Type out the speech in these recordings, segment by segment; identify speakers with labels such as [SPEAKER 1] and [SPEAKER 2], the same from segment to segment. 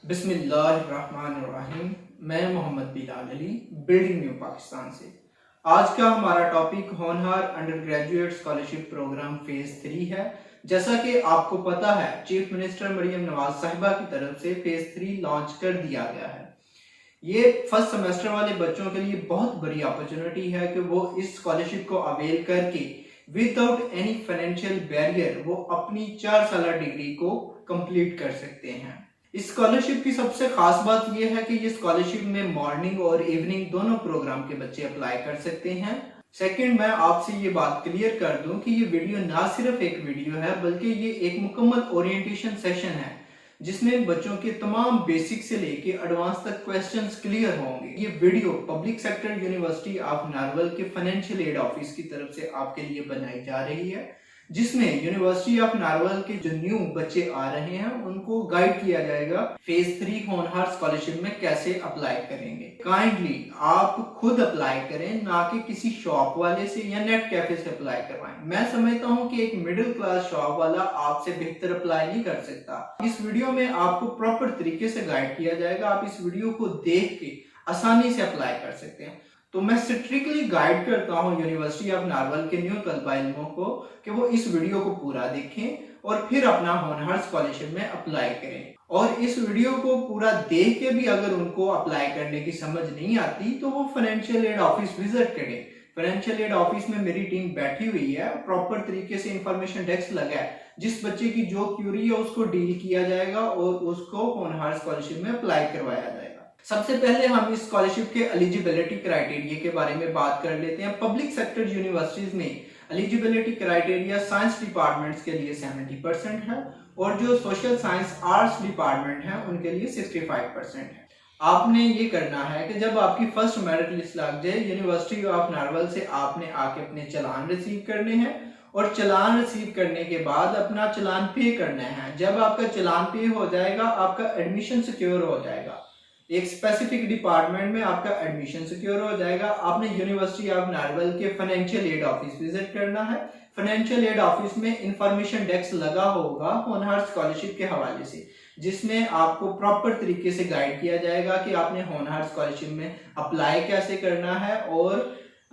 [SPEAKER 1] बिस्मिल्लाहिर्रहमानिर्रहीम। मैं Mohammad Bilal Ali, building new Pakistan से। आज का हमारा topic Honhaar undergraduate scholarship program phase 3 है। जैसा कि आपको पता है, चीफ मिनिस्टर मरियम नवाज साहिबा की तरफ से फेज 3 लॉन्च कर दिया गया है। ये फर्स्ट सेमेस्टर वाले बच्चों के लिए बहुत बड़ी अपॉर्चुनिटी है कि वो इस स्कॉलरशिप को अवेल करके विदाउट एनी फाइनेंशियल बैरियर वो अपनी 4 साल डिग्री को कंप्लीट कर सकते हैं। इस स्कॉलरशिप की सबसे खास बात यह है कि ये स्कॉलरशिप में मॉर्निंग और इवनिंग दोनों प्रोग्राम के बच्चे अप्लाई कर सकते हैं। सेकंड, मैं आपसे ये बात क्लियर कर दूं कि ये वीडियो ना सिर्फ एक वीडियो है बल्कि ये एक मुकम्मल ओरिएंटेशन सेशन है जिसमें बच्चों के तमाम बेसिक से लेके एडवांस तक क्वेश्चंस क्लियर होंगे। ये video public sector university of Narowal के फाइनेंशियल एड ऑफिस की तरफ से आपके लिए बनाई जा रही है, जिसमें यूनिवर्सिटी ऑफ नारवल के जो न्यू बच्चे आ रहे हैं उनको गाइड किया जाएगा फेज 3 होनहार स्कॉलरशिप में कैसे अप्लाई करेंगे। काइंडली आप खुद अप्लाई करें, ना कि किसी शॉप वाले से या नेट कैफे से अप्लाई करवाएं। मैं समझता हूं कि एक मिडिल क्लास शॉप वाला आपसे बेहतर अप्लाई नहीं कर सकता। इस वीडियो में आपको प्रॉपर तरीके से गाइड किया जाएगा। आप इस वीडियो को देख के आसानी से अप्लाई कर सकते हैं। तो मैं स्ट्रिक्टली गाइड करता हूं यूनिवर्सिटी ऑफ नारवल के न्यू तलबा इल्मों को कि वो इस वीडियो को पूरा देखें और फिर अपना होनहार स्कॉलरशिप में अप्लाई करें। और इस वीडियो को पूरा देख के भी अगर उनको अप्लाई करने की समझ नहीं आती तो वो फाइनेंशियल एड ऑफिस विजिट करें। फाइनेंशियल एड ऑफिस में मेरी टीम बैठी हुई है, प्रॉपर तरीके से इंफॉर्मेशन डेस्क लगा है। जिस बच्चे की जो क्यूरी है उसको डील किया जाएगा और उसको होनहार स्कॉलरशिप में अप्लाई करवाया जाएगा। सबसे पहले हम इस स्कॉलरशिप के एलिजिबिलिटी क्राइटेरिया के बारे में बात कर लेते हैं। पब्लिक सेक्टर यूनिवर्सिटीज में एलिजिबिलिटी क्राइटेरिया साइंस डिपार्टमेंट्स के लिए 70% है और जो सोशल साइंस आर्ट्स डिपार्टमेंट है उनके लिए 65% है। आपने ये करना है कि जब आपकी फर्स्ट मेरिट लिस्ट लग जाए, यूनिवर्सिटी ऑफ नारवल से आपने आके अपने चालान रिसीव करने हैं और चालान रिसीव करने के बाद अपना चालान पे करना है। जब आपका चालान पे हो जाएगा, आपका एडमिशन सिक्योर हो जाएगा। एक स्पेसिफिक डिपार्टमेंट में आपका एडमिशन सिक्योर हो जाएगा। आपने यूनिवर्सिटी ऑफ नारवल के फाइनेंशियल एड ऑफिस विजिट करना है। फाइनेंशियल एड ऑफिस में इंफॉर्मेशन डेस्क लगा होगा होनहार स्कॉलरशिप के हवाले से, जिसमें आपको प्रॉपर तरीके से गाइड किया जाएगा कि आपने होनहार स्कॉलरशिप में अप्लाई कैसे करना है और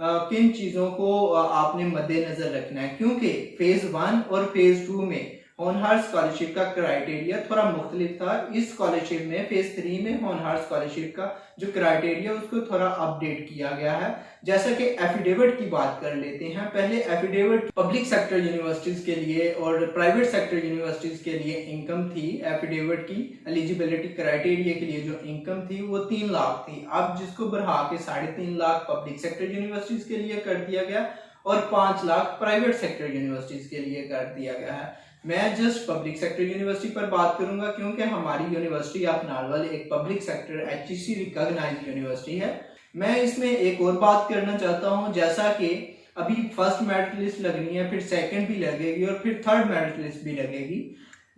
[SPEAKER 1] किन चीजों को आपने मद्देनजर रखना है। क्योंकि फेज 1 और फेज 2 में होनहार स्कॉलरशिप का क्राइटेरिया थोड़ा मुख्तलिफ था। इस स्कॉलरशिप में फेज 3 में होनहार स्कॉलरशिप का जो क्राइटेरिया उसको थोड़ा अपडेट किया गया है। जैसा कि एफिडेविट की बात कर लेते हैं। पहले एफिडेविट पब्लिक सेक्टर यूनिवर्सिटीज के लिए और प्राइवेट सेक्टर यूनिवर्सिटीज के लिए इनकम थी। एफिडेविट की एलिजिबिलिटी क्राइटेरिया के लिए जो इनकम थी वो 3 लाख थी। अब जिसको बढ़ा के 3.5 लाख पब्लिक सेक्टर यूनिवर्सिटीज के लिए कर दिया गया और 5 लाख प्राइवेट सेक्टर यूनिवर्सिटीज के लिए कर दिया गया है। मैं जस्ट पब्लिक सेक्टर यूनिवर्सिटी पर बात करूंगा क्योंकि हमारी यूनिवर्सिटी ऑफ नारवल एक public sector HEC recognized university है। मैं इसमें एक और बात करना चाहता हूं, जैसा कि अभी फर्स्ट मेरिट लिस्ट लगनी है, फिर सेकंड भी लगेगी और फिर थर्ड मेरिट लिस्ट भी लगेगी।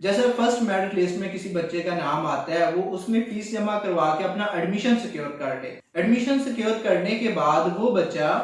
[SPEAKER 1] जैसे फर्स्ट मेरिट लिस्ट में किसी बच्चे का नाम आता है, वो उसमें फीस जमा करवा के अपना एडमिशन सिक्योर कर ले। एडमिशन सिक्योर करने के बाद वो बच्चा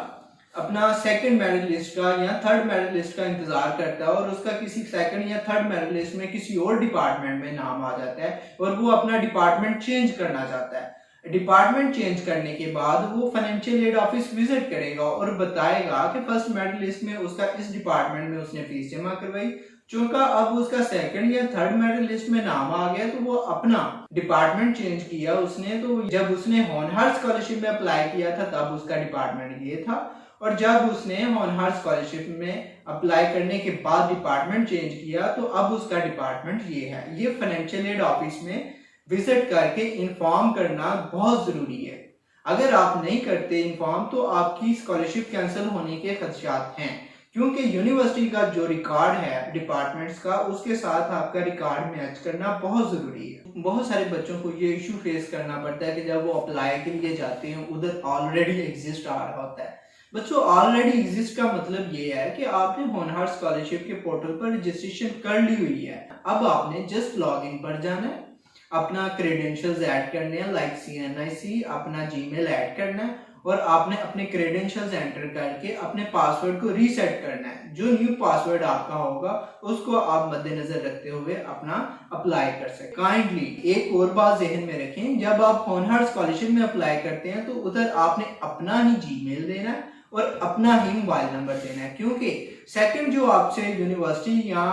[SPEAKER 1] अपना सेकंड मेरिट लिस्ट का या थर्ड मेरिट लिस्ट का इंतजार करता है और उसका किसी सेकंड या थर्ड मेरिट लिस्ट में किसी और डिपार्टमेंट में नाम आ जाता है और वो अपना डिपार्टमेंट चेंज करना चाहता है। डिपार्टमेंट चेंज करने के बाद वो फाइनेंशियल एड ऑफिस विजिट करेगा और बताएगा कि फर्स्ट मेरिट लिस्ट में उसका इस डिपार्टमेंट में उसने फीस जमा करवाई। चूंकि अब उसका सेकंड या थर्ड मेरिट लिस्ट में नाम आ गया तो वो अपना डिपार्टमेंट चेंज किया उसने। तो जब उसने होनहार स्कॉलरशिप में अप्लाई किया था तब उसका डिपार्टमेंट ये था, और जब उसने होनहार स्कॉलरशिप में अप्लाई करने के बाद डिपार्टमेंट चेंज किया तो अब उसका डिपार्टमेंट ये है। ये फाइनेंशियल एड ऑफिस में विजिट करके इन्फॉर्म करना बहुत जरूरी है। अगर आप नहीं करते इन्फॉर्म तो आपकी स्कॉलरशिप कैंसिल होने के खदशात हैं, क्योंकि यूनिवर्सिटी का जो रिकॉर्ड है डिपार्टमेंट्स का उसके साथ आपका रिकॉर्ड मैच करना बहुत जरूरी है। बहुत सारे बच्चों को ये इशू फेस करना पड़ता है कि जब वो अप्लाई के लिए जाते हैं उधर ऑलरेडी एग्जिस्ट आ रहा होता है। बच्चों, ऑलरेडी एग्जिस्ट का मतलब ये है कि आपने होनहार स्कॉलरशिप के पोर्टल पर रजिस्ट्रेशन कर ली हुई है। अब आपने जस्ट लॉग इन पर जाना है, अपना क्रेडेंशियल्स ऐड करने हैं लाइक CNIC, अपना जीमेल ऐड करना है और आपने अपने क्रेडेंशियल्स एंटर करके अपने पासवर्ड को रीसेट करना है। जो न्यू पासवर्ड आपका होगा उसको आप मद्देनजर रखते हुए अपना अप्लाई कर सकते। काइंडली एक और बात जहन में रखें, जब आप होनहार स्कॉलरशिप में अप्लाई करते हैं तो उधर आपने अपना ही जीमेल देना है और अपना ही मोबाइल नंबर देना है, क्योंकि सेकंड जो आपसे यूनिवर्सिटी या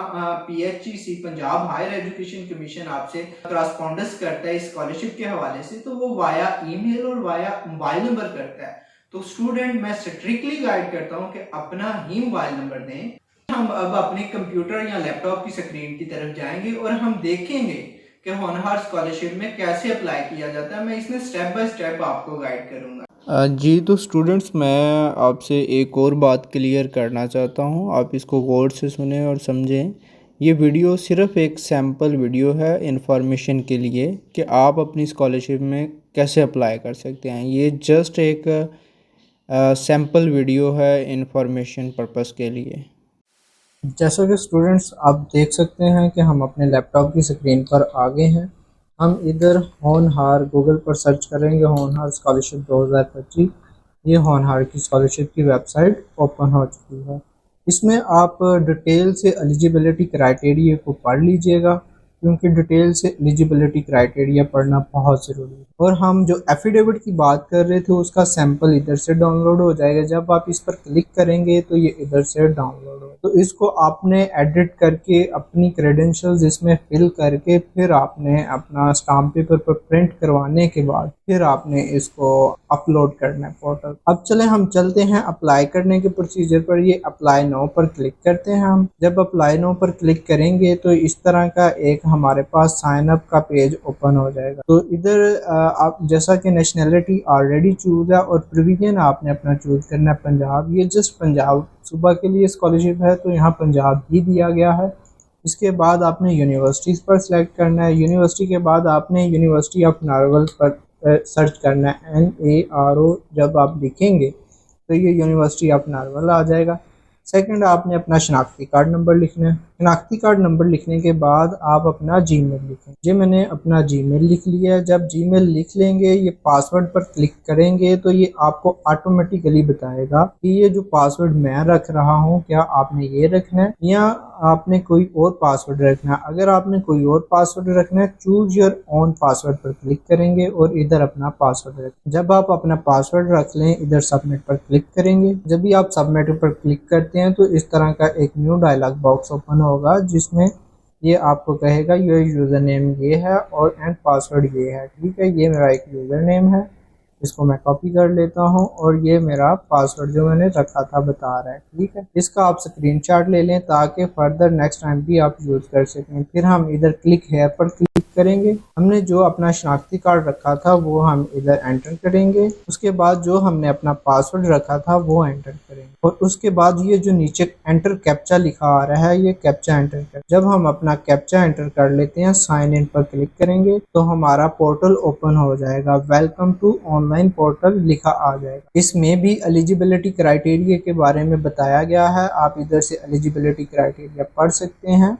[SPEAKER 1] PHEC Punjab higher education commission आपसे करस्पॉन्डेंस करता है स्कॉलरशिप के हवाले से, तो वो वाया ईमेल और वाया मोबाइल नंबर करता है। तो स्टूडेंट मैं स्ट्रिक्टली गाइड करता हूँ कि अपना ही मोबाइल नंबर दें। हम अब अपने कंप्यूटर या लैपटॉप की स्क्रीन की तरफ जाएंगे और हम देखेंगे कि होनहार स्कॉलरशिप में कैसे अप्लाई किया जाता है। मैं इसमें स्टेप बाय स्टेप आपको गाइड करूँगा।
[SPEAKER 2] जी तो स्टूडेंट्स, मैं आपसे एक और बात क्लियर करना चाहता हूँ। आप इसको गौर से सुने और समझें। ये वीडियो सिर्फ एक सैम्पल वीडियो है इंफॉर्मेशन के लिए कि आप अपनी स्कॉलरशिप में कैसे अप्लाई कर सकते हैं। ये जस्ट एक सैम्पल वीडियो है इंफॉर्मेशन पर्पस के लिए। जैसा कि स्टूडेंट्स आप देख सकते हैं कि हम अपने लैपटॉप की स्क्रीन पर आ गए हैं। हम इधर होनहार गूगल पर सर्च करेंगे, होनहार स्कॉलरशिप 2025। ये होनहार की स्कॉलरशिप की वेबसाइट ओपन हो चुकी है। इसमें आप डिटेल से एलिजिबिलिटी क्राइटेरिया को पढ़ लीजिएगा, क्योंकि डिटेल से एलिजिबिलिटी क्राइटेरिया पढ़ना बहुत ज़रूरी है। और हम जो एफिडेविट की बात कर रहे थे उसका सैंपल इधर से डाउनलोड हो जाएगा। जब आप इस पर क्लिक करेंगे तो ये इधर से डाउनलोड हो, तो इसको आपने एडिट करके अपनी क्रेडेंशियल्स इसमें फिल करके फिर आपने अपना स्टाम्प पेपर पर प्रिंट करवाने के बाद फिर आपने इसको अपलोड करना है पोर्टल। अब चले हम चलते हैं अप्लाई करने के प्रोसीजर पर। ये अप्लाई नाउ पर क्लिक करते हैं। हम जब अप्लाई नाउ पर क्लिक करेंगे तो इस तरह का एक हमारे पास साइन अप का पेज ओपन हो जाएगा। तो इधर आप जैसा कि नेशनैलिटी ऑलरेडी चूज है और प्रोविजन आपने अपना चूज करना है पंजाब। ये जस्ट पंजाब सूबा के लिए स्कॉलरशिप है तो यहाँ पंजाब ही दिया गया है। इसके बाद आपने यूनिवर्सिटीज़ पर सिलेक्ट करना है। यूनिवर्सिटी के बाद आपने यूनिवर्सिटी ऑफ नारवल पर सर्च करना है, NARO जब आप लिखेंगे तो ये यूनिवर्सिटी ऑफ नारवल आ जाएगा। सेकंड, आपने अपना शनाख्ती कार्ड नंबर लिखना है। शनाख्ती कार्ड नंबर लिखने के बाद आप अपना जीमेल लिखें। जी मैंने अपना जीमेल लिख लिया है। जब जीमेल लिख लेंगे, ये पासवर्ड पर क्लिक करेंगे तो ये आपको ऑटोमेटिकली बताएगा कि ये जो पासवर्ड मैं रख रहा हूँ क्या आपने ये रखना है या आपने कोई और पासवर्ड रखना है। अगर आपने कोई और पासवर्ड रखना है, चूज योर ओन पासवर्ड पर क्लिक करेंगे और इधर अपना पासवर्ड रखें। जब आप अपना पासवर्ड रख लें, इधर सबमिट पर क्लिक करेंगे। जब भी आप सबमिट पर क्लिक करते हैं तो इस तरह का एक न्यू डायलॉग बॉक्स ओपन होगा जिसमें ये आपको कहेगा योर यूज़र नेम ये है और एंड पासवर्ड ये है। ठीक है, ये मेरा एक यूज़र नेम है, इसको मैं कॉपी कर लेता हूँ और ये मेरा पासवर्ड जो मैंने रखा था बता रहा है। ठीक है, इसका आप स्क्रीनशॉट ले लें ताकि फर्दर नेक्स्ट टाइम भी आप यूज़ कर सकें। फिर हम इधर क्लिक हेयर पर क्लिक करेंगे। हमने जो अपना शनाख्ती कार्ड रखा था वो हम इधर एंटर करेंगे। उसके बाद जो हमने अपना पासवर्ड रखा था वो एंटर करेंगे और उसके बाद ये जो नीचे एंटर कैप्चा लिखा आ रहा है ये कैप्चा एंटर कर। जब हम अपना कैप्चा एंटर कर लेते हैं, साइन इन पर क्लिक करेंगे तो हमारा पोर्टल ओपन हो जाएगा। वेलकम टू ऑनलाइन पोर्टल लिखा आ जाएगा। इसमें भी एलिजिबिलिटी क्राइटेरिया के बारे में बताया गया है। आप इधर से एलिजिबिलिटी क्राइटेरिया पढ़ सकते हैं।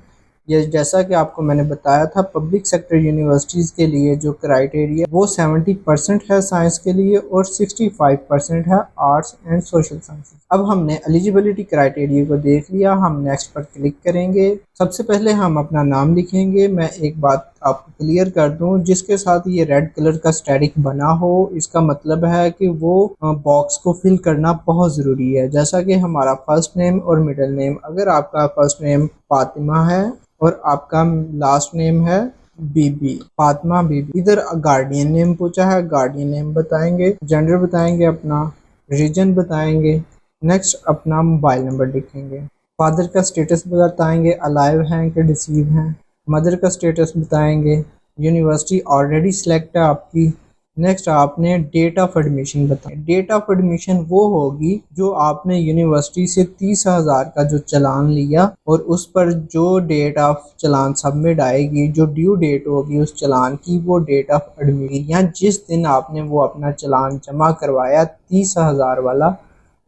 [SPEAKER 2] ये जैसा कि आपको मैंने बताया था, पब्लिक सेक्टर यूनिवर्सिटीज़ के लिए जो क्राइटेरिया वो 70% है साइंस के लिए और 65% है आर्ट्स एंड सोशल साइंस। अब हमने एलिजिबिलिटी क्राइटेरिया को देख लिया, हम नेक्स्ट पर क्लिक करेंगे। सबसे पहले हम अपना नाम लिखेंगे। मैं एक बात आपको क्लियर कर दूं, जिसके साथ ये रेड कलर का स्टैटिक बना हो इसका मतलब है कि वो बॉक्स को फिल करना बहुत ज़रूरी है। जैसा कि हमारा फर्स्ट नेम और मिडिल नेम, अगर आपका फर्स्ट नेम फातिमा है और आपका लास्ट नेम है बीबी, फातिमा बीबी। इधर गार्डियन नेम पूछा है, गार्डियन नेम बताएंगे, जेंडर बताएंगे, अपना रीजन बताएंगे। नेक्स्ट अपना मोबाइल नंबर लिखेंगे। फादर का स्टेटस बताएंगे, अलाइव हैं कि डिसीव हैं। मदर का स्टेटस बताएंगे। यूनिवर्सिटी ऑलरेडी सिलेक्ट है आपकी। नेक्स्ट आपने डेट ऑफ एडमिशन बताएं। डेट ऑफ एडमिशन वो होगी जो आपने यूनिवर्सिटी से 30,000 का जो चालान लिया और उस पर जो डेट ऑफ चालान सबमिट आएगी, जो ड्यू डेट होगी उस चालान की, वो डेट ऑफ एडमिशन या जिस दिन आपने वो अपना चालान जमा करवाया 30,000 वाला।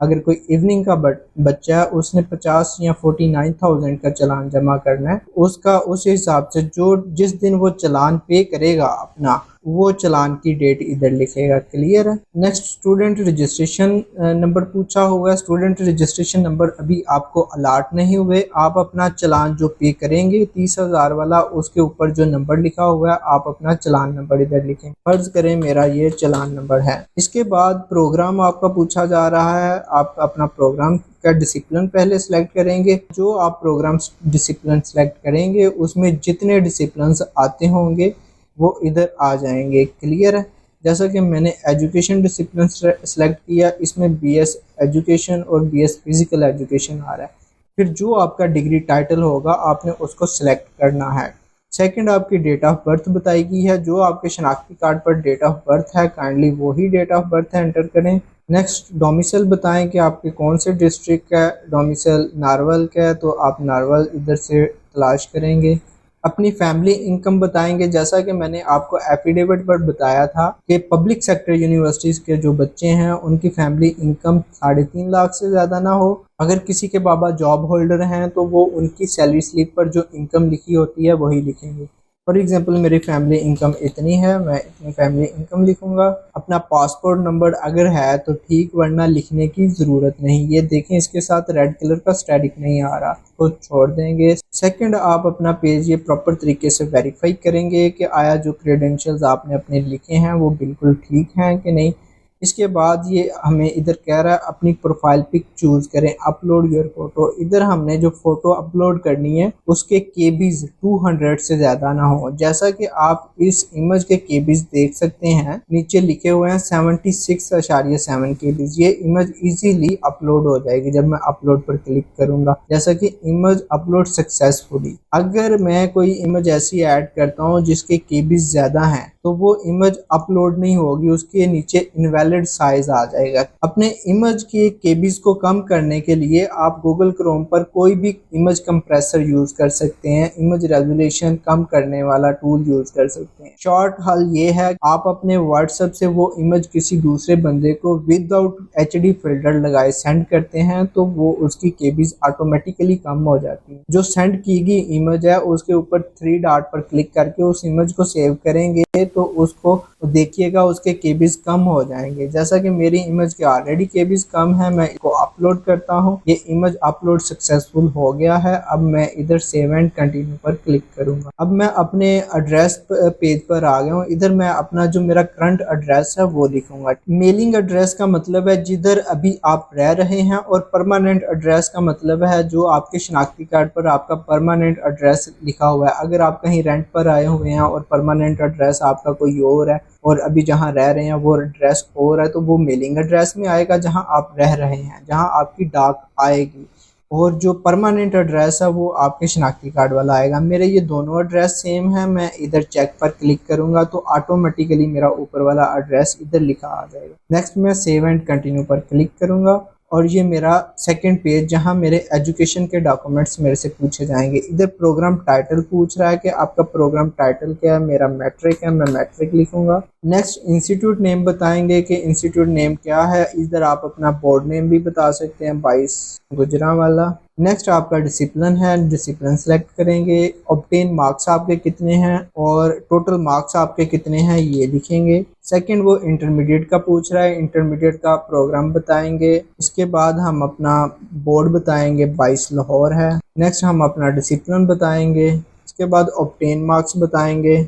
[SPEAKER 2] अगर कोई इवनिंग का बच्चा है, उसने 50 या 49,000 का चालान जमा करना है, उसका उस हिसाब से जो जिस दिन वो चालान पे करेगा अपना वो चालान की डेट इधर लिखेगा। क्लियर है। नेक्स्ट स्टूडेंट रजिस्ट्रेशन नंबर पूछा हुआ है। स्टूडेंट रजिस्ट्रेशन नंबर अभी आपको अलाट नहीं हुए। आप अपना चालान जो पे करेंगे 30,000 वाला, उसके ऊपर जो नंबर लिखा हुआ है आप अपना चालान नंबर इधर लिखें। फर्ज करें मेरा ये चालान नंबर है। इसके बाद प्रोग्राम आपका पूछा जा रहा है। आप अपना प्रोग्राम का डिसिप्लिन पहले सेलेक्ट करेंगे। जो आप प्रोग्राम डिसिप्लिन सेलेक्ट करेंगे उसमें जितने डिसिप्लिन आते होंगे वो इधर आ जाएंगे। क्लियर है। जैसा कि मैंने एजुकेशन डिसिप्लिन सेलेक्ट किया, इसमें बीएस एजुकेशन और बीएस फिजिकल एजुकेशन आ रहा है। फिर जो आपका डिग्री टाइटल होगा आपने उसको सिलेक्ट करना है। सेकंड आपकी डेट ऑफ बर्थ बताई गई है। जो आपके शनाख्ती कार्ड पर डेट ऑफ बर्थ है काइंडली वही डेट ऑफ बर्थ है एंटर करें। नेक्स्ट डोमिसाइल बताएं कि आपके कौन से डिस्ट्रिक्ट का डोमिसाइल नारवल का है, तो आप नारवल इधर से तलाश करेंगे। अपनी फैमिली इनकम बताएंगे। जैसा कि मैंने आपको एफिडेविट पर बताया था कि पब्लिक सेक्टर यूनिवर्सिटीज़ के जो बच्चे हैं उनकी फैमिली इनकम 3.5 लाख से ज़्यादा ना हो। अगर किसी के बाबा जॉब होल्डर हैं तो वो उनकी सैलरी स्लिप पर जो इनकम लिखी होती है वही लिखेंगे। फॉर एग्जांपल मेरी फैमिली इनकम इतनी है, मैं इतनी फैमिली इनकम लिखूंगा। अपना पासपोर्ट नंबर अगर है तो ठीक, वरना लिखने की ज़रूरत नहीं। ये देखें इसके साथ रेड कलर का स्टैटिक नहीं आ रहा, तो छोड़ देंगे। सेकंड आप अपना पेज ये प्रॉपर तरीके से वेरीफाई करेंगे कि आया जो क्रेडेंशियल्स आपने अपने लिखे हैं वो बिल्कुल ठीक हैं कि नहीं। इसके बाद ये हमें इधर कह रहा है अपनी प्रोफाइल पिक चूज़ करें, अपलोड योर फोटो। इधर हमने जो फोटो अपलोड करनी है उसके केबीज 200 से ज़्यादा ना हो। जैसा कि आप इस इमेज के केबीज देख सकते हैं, नीचे लिखे हुए हैं 76.7 केबीज। ये इमेज इजीली अपलोड हो जाएगी जब मैं अपलोड पर क्लिक करूंगा। जैसा कि इमेज अपलोड सक्सेसफुली। अगर मैं कोई इमेज ऐसी ऐड करता हूँ जिसके केबीज ज़्यादा हैं तो वो इमेज अपलोड नहीं होगी, उसके नीचे इनवैलिड साइज आ जाएगा। अपने इमेज के केबीज को कम करने के लिए आप गूगल क्रोम पर कोई भी इमेज कंप्रेसर यूज कर सकते हैं, इमेज रेजोल्यूशन कम करने वाला टूल यूज कर सकते हैं। शॉर्ट हल ये है, आप अपने व्हाट्सएप से वो इमेज किसी दूसरे बंदे को विदाउट एचडी फिल्टर लगाए सेंड करते हैं तो वो उसकी केबीज ऑटोमेटिकली कम हो जाती है। जो सेंड की गई इमेज है उसके ऊपर 3 डॉट पर क्लिक करके उस इमेज को सेव करेंगे तो उसको देखिएगा उसके केबीज कम हो जाएंगे। जैसा कि मेरी इमेज के ऑलरेडी केबीज कम है, मैं इसको अपलोड करता हूँ। ये इमेज अपलोड सक्सेसफुल हो गया है। अब मैं इधर सेव एंड कंटिन्यू पर क्लिक करूंगा। अब मैं अपने एड्रेस पेज पर आ गया हूँ। इधर मैं अपना जो मेरा करंट एड्रेस है वो लिखूंगा। मेलिंग एड्रेस का मतलब है जिधर अभी आप रह रहे हैं, और परमानेंट एड्रेस का मतलब है जो आपके शनाख्ती कार्ड पर आपका परमानेंट एड्रेस लिखा हुआ है। अगर आप कहीं रेंट पर आए हुए हैं और परमानेंट एड्रेस आपका कोई और है और अभी जहां रह रहे हैं वो एड्रेस और है तो वो मेलिंग एड्रेस में आएगा जहां आप रह रहे हैं, जहां आपकी डाक आएगी। और जो परमानेंट एड्रेस है वो आपके शनाख्ती कार्ड वाला आएगा। मेरे ये दोनों एड्रेस सेम है। मैं इधर चेक पर क्लिक करूंगा तो ऑटोमेटिकली मेरा ऊपर वाला एड्रेस इधर लिखा आ जाएगा। नेक्स्ट मैं सेव एंड कंटिन्यू पर क्लिक करूंगा और ये मेरा सेकंड पेज जहां मेरे एजुकेशन के डॉक्यूमेंट्स मेरे से पूछे जाएंगे। इधर प्रोग्राम टाइटल पूछ रहा है कि आपका प्रोग्राम टाइटल क्या है। मेरा मैट्रिक है, मैं मैट्रिक लिखूंगा। नेक्स्ट इंस्टीट्यूट नेम बताएंगे कि इंस्टीट्यूट नेम क्या है। इधर आप अपना बोर्ड नेम भी बता सकते हैं, 22 गुजरांवाला। नेक्स्ट आपका डिसिप्लिन है, डिसिप्लिन सेलेक्ट करेंगे। ऑब्टेन मार्क्स आपके कितने हैं और टोटल मार्क्स आपके कितने हैं ये लिखेंगे। सेकंड वो इंटरमीडिएट का पूछ रहा है, इंटरमीडिएट का प्रोग्राम बताएंगे। इसके बाद हम अपना बोर्ड बताएंगे, 22 लाहौर है। नेक्स्ट हम अपना डिसिप्लिन बताएंगे। इसके बाद ऑब्टेन मार्क्स बताएंगे।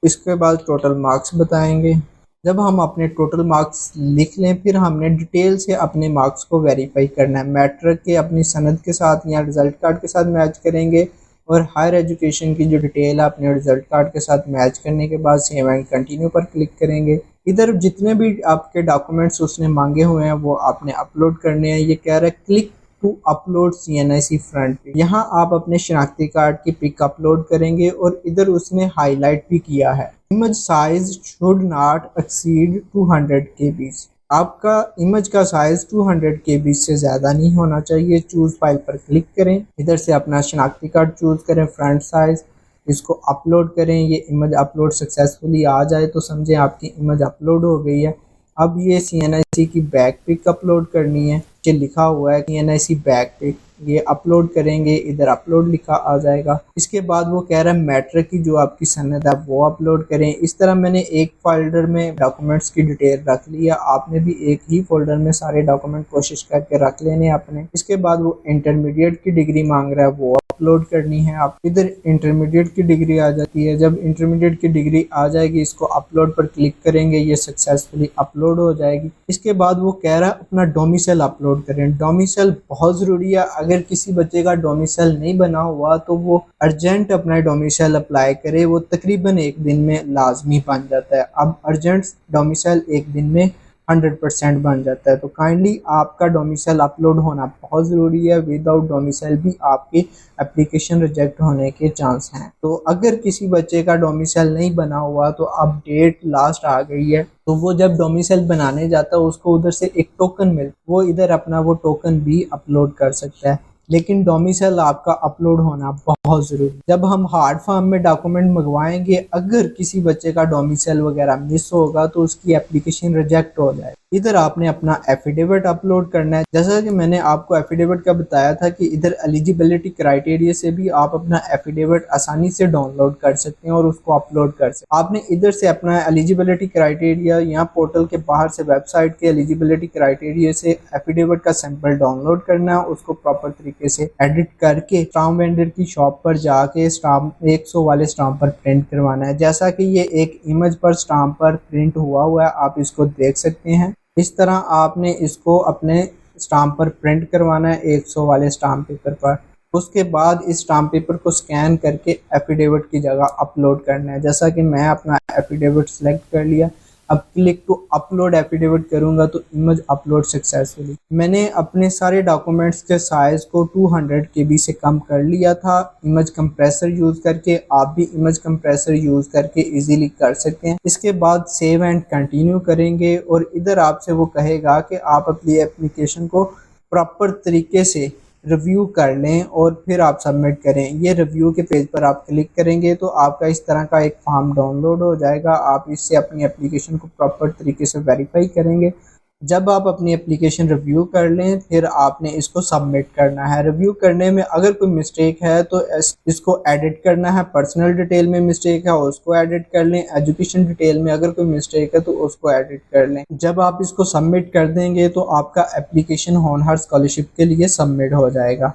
[SPEAKER 2] इसके बाद टोटल मार्क्स बताएंगे। जब हम अपने टोटल मार्क्स लिख लें फिर हमने डिटेल से अपने मार्क्स को वेरीफाई करना है। मैट्रिक के अपनी सनद के साथ या रिज़ल्ट कार्ड के साथ मैच करेंगे और हायर एजुकेशन की जो डिटेल है अपने रिज़ल्ट कार्ड के साथ मैच करने के बाद सेव एंड कंटिन्यू पर क्लिक करेंगे। इधर जितने भी आपके डॉक्यूमेंट्स उसने मांगे हुए हैं वो आपने अपलोड करने हैं। ये कह रहा है click to upload CNIC front पे। यहाँ आप अपने शनाख्ती कार्ड की पिक अपलोड करेंगे और इधर उसने हाईलाइट भी किया है, image size should not exceed 200 KB। आपका इमेज का साइज 200 KB से ज़्यादा नहीं होना चाहिए। चूज़ फाइल पर क्लिक करें, इधर से अपना शनाख्ती कार्ड चूज़ करें, फ्रंट साइज, इसको अपलोड करें। ये इमेज अपलोड सक्सेसफुली आ जाए तो समझें आपकी इमेज अपलोड हो गई है। अब ये CNIC की बैक पिक अपलोड करनी है। जो लिखा हुआ है CNIC बैक पिक, ये अपलोड करेंगे, इधर अपलोड लिखा आ जाएगा। इसके बाद वो कह रहा है मैट्रिक की जो आपकी सनद है वो अपलोड करें। इस तरह मैंने एक फोल्डर में डॉक्यूमेंट्स की डिटेल रख लिया, आपने भी एक ही फोल्डर में सारे डॉक्यूमेंट कोशिश करके रख लेने अपने। इसके बाद वो इंटरमीडिएट की डिग्री मांग रहा है, वो अपलोड करनी है। आप इधर इंटरमीडिएट की डिग्री आ जाती है। जब इंटरमीडिएट की डिग्री आ जाएगी, इसको अपलोड पर क्लिक करेंगे, ये सक्सेसफुली अपलोड हो जाएगी। इसके बाद वो कह रहा है अपना डोमिसाइल अपलोड करें। डोमिसाइल बहुत ज़रूरी है। अगर किसी बच्चे का डोमिसाइल नहीं बना हुआ तो वो अर्जेंट अपना डोमिसाइल अप्लाई करे, वो तकरीबन एक दिन में लाजमी बन जाता है। अब अर्जेंट डोमिसाइल एक दिन में 100% बन जाता है। तो काइंडली आपका डोमिसाइल अपलोड होना बहुत ज़रूरी है। विदाउट डोमिसाइल भी आपकी एप्लीकेशन रिजेक्ट होने के चांस हैं। तो अगर किसी बच्चे का डोमिसाइल नहीं बना हुआ तो अब डेट लास्ट आ गई है, तो वो जब डोमिसाइल बनाने जाता है उसको उधर से एक टोकन मिल, वो इधर अपना वो टोकन भी अपलोड कर सकता है। लेकिन डोमिसाइल आपका अपलोड होना बहुत ज़रूरी। जब हम हार्ड फॉर्म में डॉक्यूमेंट मंगवाएंगे, अगर किसी बच्चे का डोमिसाइल वगैरह मिस होगा तो उसकी एप्लीकेशन रिजेक्ट हो जाए। इधर आपने अपना एफिडेविट अपलोड करना है। जैसा कि मैंने आपको एफिडेविट का बताया था कि इधर एलिजिबिलिटी क्राइटेरिया से भी आप अपना एफिडेविट आसानी से डाउनलोड कर सकते हैं और उसको अपलोड कर सकते हैं। आपने इधर से अपना एलिजिबिलिटी क्राइटेरिया, यहाँ पोर्टल के बाहर से वेबसाइट के एलिजिबिलिटी क्राइटेरिया से एफिडेविट का सैंपल डाउनलोड करना है, उसको प्रॉपर तरीके से एडिट करके स्टाम्प वेंडर की शॉप पर जाके स्टाम्प 100 वाले स्टाम्प पर प्रिंट करवाना है। जैसा कि ये एक इमेज पर स्टाम्प पर प्रिंट हुआ है, आप इसको देख सकते हैं। इस तरह आपने इसको अपने स्टाम्प पर प्रिंट करवाना है 100 वाले स्टाम्प पेपर पर। उसके बाद इस स्टाम्प पेपर को स्कैन करके एफिडेविट की जगह अपलोड करना है। जैसा कि मैं अपना एफिडेविट सेलेक्ट कर लिया, अब क्लिक टू अपलोड एफिडेविट करूंगा तो इमेज अपलोड सक्सेसफुली। मैंने अपने सारे डॉक्यूमेंट्स के साइज को 200 KB से कम कर लिया था इमेज कंप्रेसर यूज़ करके। आप भी इमेज कंप्रेसर यूज़ करके इजीली कर सकते हैं। इसके बाद सेव एंड कंटिन्यू करेंगे और इधर आपसे वो कहेगा कि आप अपनी एप्लीकेशन को प्रॉपर तरीके से रिव्यू कर लें और फिर आप सबमिट करें। ये रिव्यू के पेज पर आप क्लिक करेंगे तो आपका इस तरह का एक फॉर्म डाउनलोड हो जाएगा। आप इससे अपनी एप्लीकेशन को प्रॉपर तरीके से वेरीफाई करेंगे। जब आप अपनी एप्लीकेशन रिव्यू कर लें फिर आपने इसको सबमिट करना है। रिव्यू करने में अगर कोई मिस्टेक है तो इसको एडिट करना है। पर्सनल डिटेल में मिस्टेक है उसको एडिट कर लें। एजुकेशन डिटेल में अगर कोई मिस्टेक है तो उसको एडिट कर लें। जब आप इसको सबमिट कर देंगे तो आपका एप्लीकेशन होनहार स्कॉलरशिप के लिए सबमिट हो जाएगा।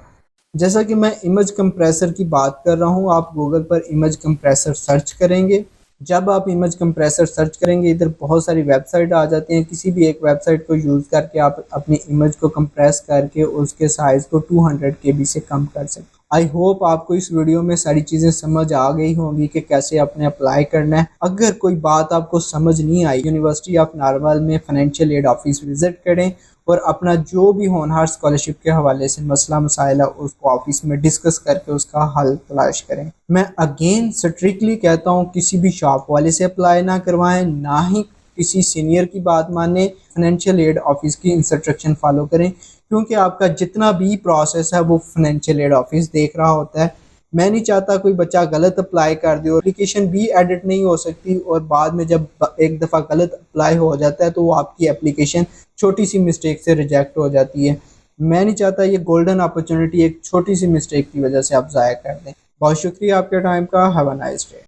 [SPEAKER 2] जैसा कि मैं इमेज कंप्रेसर की बात कर रहा हूँ, आप गूगल पर इमेज कंप्रेसर सर्च करेंगे। जब आप इमेज कंप्रेसर सर्च करेंगे इधर बहुत सारी वेबसाइट आ जाती हैं। किसी भी एक वेबसाइट को यूज़ करके आप अपनी इमेज को कंप्रेस करके उसके साइज़ को 200 KB से कम कर सकते हैं। आई होप आपको इस वीडियो में सारी चीज़ें समझ आ गई होंगी कि कैसे आपने अप्लाई करना है। अगर कोई बात आपको समझ नहीं आई, यूनिवर्सिटी ऑफ नारवल में फाइनेंशियल एड ऑफिस विज़िट करें और अपना जो भी होनहार स्कॉलरशिप के हवाले से मसला मसाइल है उसको ऑफिस में डिस्कस करके उसका हल तलाश करें। मैं अगेन स्ट्रिक्टली कहता हूँ किसी भी शॉप वाले से अप्लाई ना करवाएं, ना ही किसी सीनियर की बात माने। फाइनेंशियल एड ऑफिस की इंस्ट्रक्शन फॉलो करें क्योंकि आपका जितना भी प्रोसेस है वो फाइनेंशियल एड ऑफिस देख रहा होता है। मैं नहीं चाहता कोई बच्चा गलत अप्लाई कर दे और एप्लीकेशन भी एडिट नहीं हो सकती और बाद में जब एक दफ़ा गलत अप्लाई हो जाता है तो वो आपकी एप्लीकेशन छोटी सी मिस्टेक से रिजेक्ट हो जाती है। मैं नहीं चाहता ये गोल्डन अपॉर्चुनिटी एक छोटी सी मिस्टेक की वजह से आप ज़ाया कर दें। बहुत शुक्रिया आपके टाइम का। Have a nice day.